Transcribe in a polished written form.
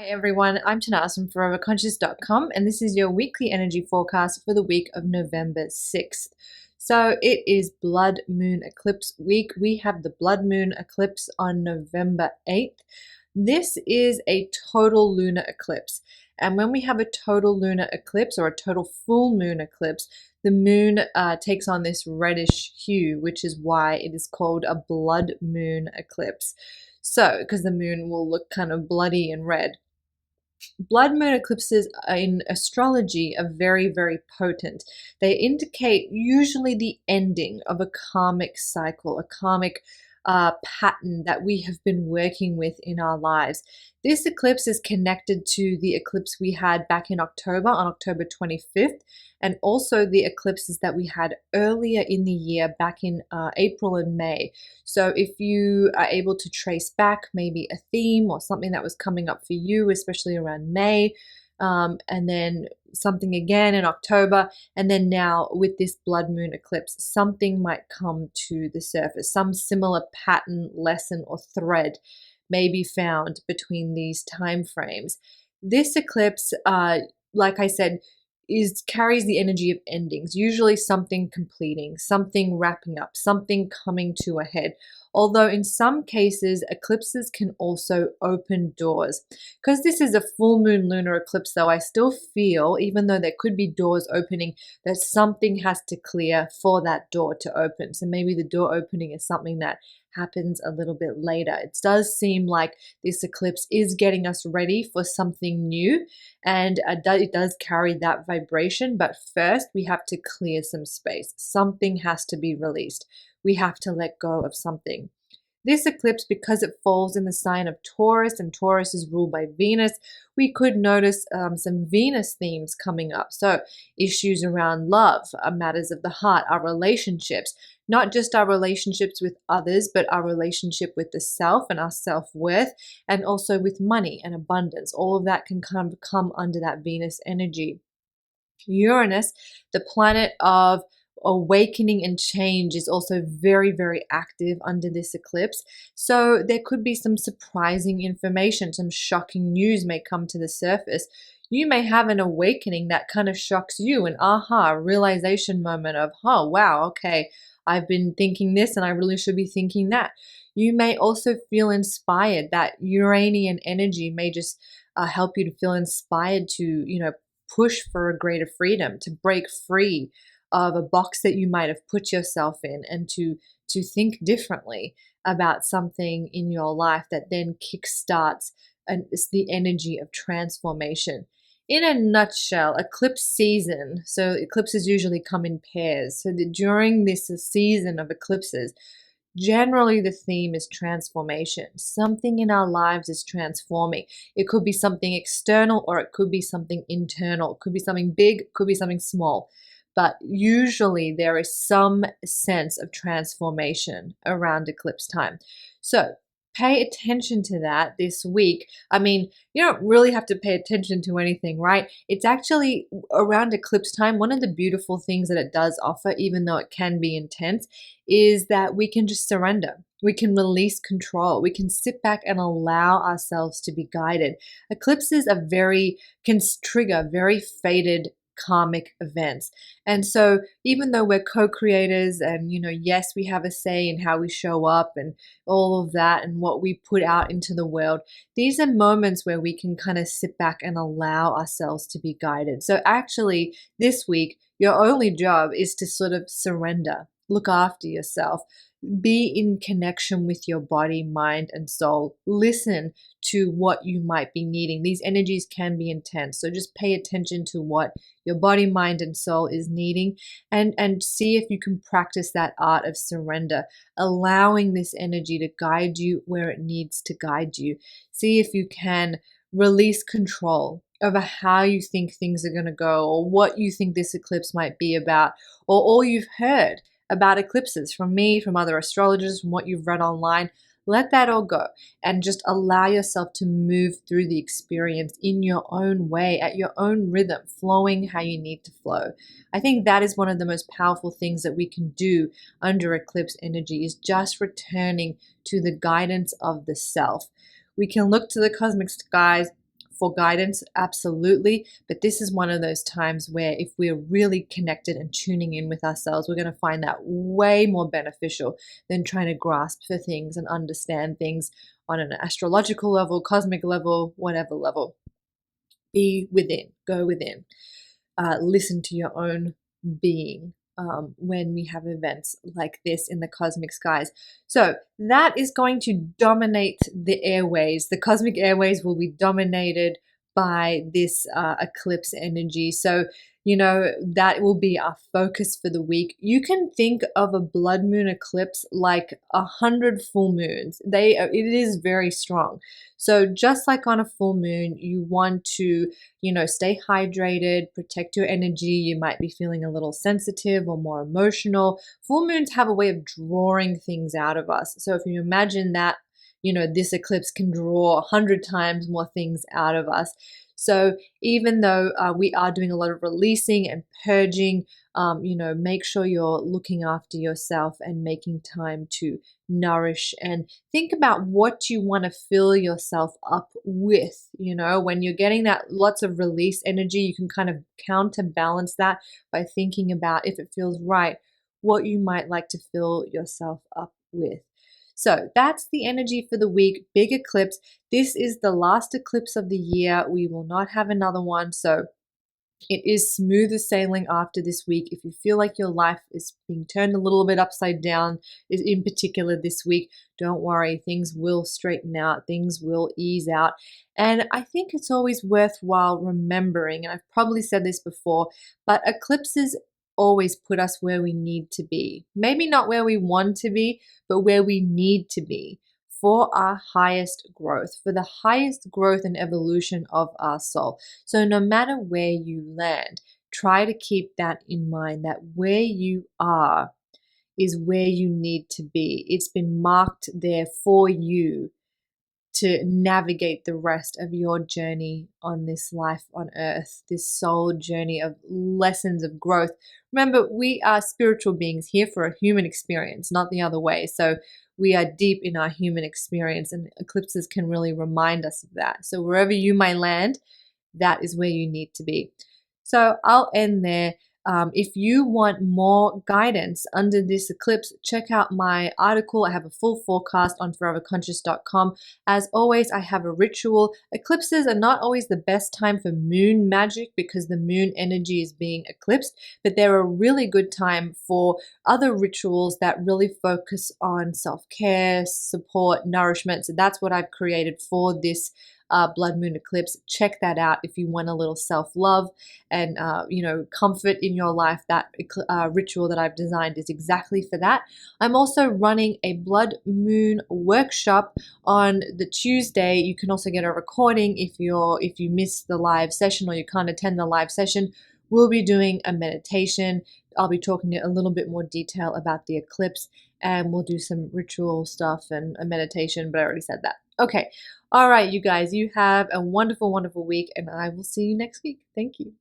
Hi everyone, I'm Tanas from foreverconscious.com and this is your weekly energy forecast for the week of November 6th. So it is blood moon eclipse week. We have the blood moon eclipse on November 8th. This is a total lunar eclipse. And when we have a total lunar eclipse or a total full moon eclipse, the moon takes on this reddish hue, which is why it is called a blood moon eclipse. So, because the moon will look kind of bloody and red. Blood moon eclipses in astrology are very, very potent. They indicate usually the ending of a karmic cycle, a karmic pattern that we have been working with in our lives. This eclipse is connected to the eclipse we had back in October, on October 25th, and also the eclipses that we had earlier in the year back in April and May. So if you are able to trace back maybe a theme or something that was coming up for you, especially around May, and then something again in October, and then now with this blood moon eclipse, something might come to the surface. Some similar pattern, lesson, or thread may be found between these time frames. This eclipse, like I said, carries the energy of endings, usually something completing, something wrapping up, something coming to a head. Although in some cases, eclipses can also open doors. Because this is a full moon lunar eclipse, though, I still feel, even though there could be doors opening, that something has to clear for that door to open. So maybe the door opening is something that happens a little bit later. It does seem like this eclipse is getting us ready for something new, and it does carry that vibration. But first, we have to clear some space. Something has to be released. We have to let go of something. This eclipse, because it falls in the sign of Taurus, and Taurus is ruled by Venus, we could notice some Venus themes coming up. So issues around love, matters of the heart, our relationships, not just our relationships with others, but our relationship with the self and our self-worth, and also with money and abundance. All of that can come under that Venus energy. Uranus, the planet of awakening and change, is also very, very active under this eclipse. So there could be some surprising information, some shocking news may come to the surface. You may have an awakening that kind of shocks you, an aha, realization moment of, oh, wow, okay, I've been thinking this and I really should be thinking that. You may also feel inspired. That Uranian energy may just help you to feel inspired to, push for a greater freedom, to break free of a box that you might have put yourself in, and to think differently about something in your life that then kickstarts it's the energy of transformation. In a nutshell, eclipse season, so eclipses usually come in pairs. So that during this season of eclipses, generally the theme is transformation. Something in our lives is transforming. It could be something external or it could be something internal. It could be something big, it could be something small. But usually there is some sense of transformation around eclipse time. So pay attention to that this week. I mean, you don't really have to pay attention to anything, right? It's actually around eclipse time. One of the beautiful things that it does offer, even though it can be intense, is that we can just surrender. We can release control. We can sit back and allow ourselves to be guided. Eclipses can trigger very fated karmic events. And so even though we're co-creators and, yes, we have a say in how we show up and all of that and what we put out into the world, these are moments where we can kind of sit back and allow ourselves to be guided. So actually this week, your only job is to sort of surrender, look after yourself, be in connection with your body, mind, and soul. Listen to what you might be needing. These energies can be intense, so just pay attention to what your body, mind, and soul is needing, and see if you can practice that art of surrender, allowing this energy to guide you where it needs to guide you. See if you can release control over how you think things are going to go, or what you think this eclipse might be about, or all you've heard about eclipses from me, from other astrologers, from what you've read online. Let that all go and just allow yourself to move through the experience in your own way, at your own rhythm, flowing how you need to flow. I think that is one of the most powerful things that we can do under eclipse energy, is just returning to the guidance of the self. We can look to the cosmic skies for guidance, absolutely. But this is one of those times where if we're really connected and tuning in with ourselves, we're going to find that way more beneficial than trying to grasp for things and understand things on an astrological level, cosmic level, whatever level. Be within, go within, listen to your own being when we have events like this in the cosmic skies. So that is going to dominate the airways. The cosmic airways will be dominated by this eclipse energy. So, that will be our focus for the week. You can think of a blood moon eclipse like 100 full moons. It is very strong. So just like on a full moon, you want to stay hydrated, protect your energy. You might be feeling a little sensitive or more emotional. Full moons have a way of drawing things out of us. So if you imagine that, this eclipse can draw 100 times more things out of us. So even though we are doing a lot of releasing and purging, make sure you're looking after yourself and making time to nourish and think about what you want to fill yourself up with. When you're getting that lots of release energy, you can kind of counterbalance that by thinking about, if it feels right, what you might like to fill yourself up with. So that's the energy for the week. Big eclipse. This is the last eclipse of the year. We will not have another one. So it is smoother sailing after this week. If you feel like your life is being turned a little bit upside down, in particular this week, don't worry. Things will straighten out. Things will ease out. And I think it's always worthwhile remembering, and I've probably said this before, but eclipses always put us where we need to be. Maybe not where we want to be, but where we need to be for our highest growth, for the highest growth and evolution of our soul. So no matter where you land, try to keep that in mind, that where you are is where you need to be. It's been marked there for you to navigate the rest of your journey on this life on earth, this soul journey of lessons of growth. Remember, we are spiritual beings here for a human experience, not the other way. So we are deep in our human experience, and eclipses can really remind us of that. So wherever you may land, that is where you need to be. So I'll end there. If you want more guidance under this eclipse, check out my article. I have a full forecast on foreverconscious.com. As always, I have a ritual. Eclipses are not always the best time for moon magic because the moon energy is being eclipsed, but they're a really good time for other rituals that really focus on self-care, support, nourishment. So that's what I've created for this blood moon eclipse. Check that out if you want a little self-love and comfort in your life. That ritual that I've designed is exactly for that. I'm also running a blood moon workshop on the Tuesday. You can also get a recording if you miss the live session or you can't attend the live session. We'll be doing a meditation. I'll be talking in a little bit more detail about the eclipse, and we'll do some ritual stuff and a meditation, but I already said that. Okay. All right, you guys, you have a wonderful, wonderful week, and I will see you next week. Thank you.